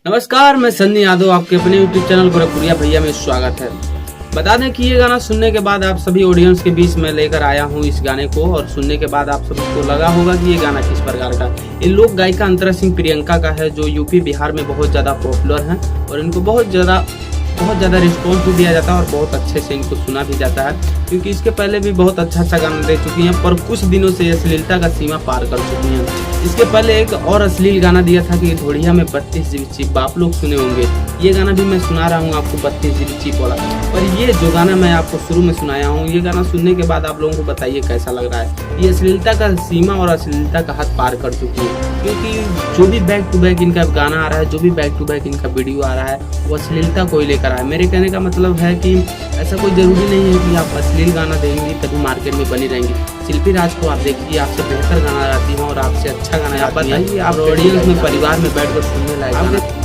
नमस्कार, मैं सन्नी यादव आपके अपने यूट्यूब चैनल गोरखपुरिया भैया में स्वागत है। बता दें कि ये गाना सुनने के बाद आप सभी ऑडियंस के बीच में लेकर आया हूँ इस गाने को, और सुनने के बाद आप सभी को लगा होगा कि ये गाना किस प्रकार का है। ये लोक गायिका अंतरा सिंह प्रियंका का है, जो यूपी बिहार में बहुत ज़्यादा पॉपुलर है और इनको बहुत ज़्यादा रिस्पॉन्स भी दिया जाता है और बहुत अच्छे से इनको सुना भी जाता है, क्योंकि इसके पहले भी बहुत अच्छा गाना दे चुकी हैं, पर कुछ दिनों से अश्लीलता का सीमा पार कर चुकी हैं। इसके पहले एक और अश्लील गाना दिया था कि धोड़िया में 32 GB चिप, आप लोग सुने होंगे। ये गाना भी मैं सुना रहा हूँ आपको 32 GB चिप वाला। पर ये जो गाना मैं आपको शुरू में सुनाया हूँ, ये गाना सुनने के बाद आप लोगों को बताइए कैसा लग रहा है। ये अश्लीलता का सीमा और अश्लीलता का हद पार कर चुकी है, क्योंकि जो भी बैक टू बैक इनका गाना आ रहा है, जो भी बैक टू बैक इनका वीडियो आ रहा है, वो अश्लीलता को ही लेकर आया। मेरे कहने का मतलब है कि ऐसा कोई जरूरी नहीं है कि आप अश्लील गाना देंगे तभी मार्केट में बनी रहेंगी। शिल्पी राज को आप देखिए, आपसे बेहतर गाना गाती हैं और आपसे अच्छा गाना गाती हैं। आप ऑडियंस में परिवार में बैठकर सुनने लायक।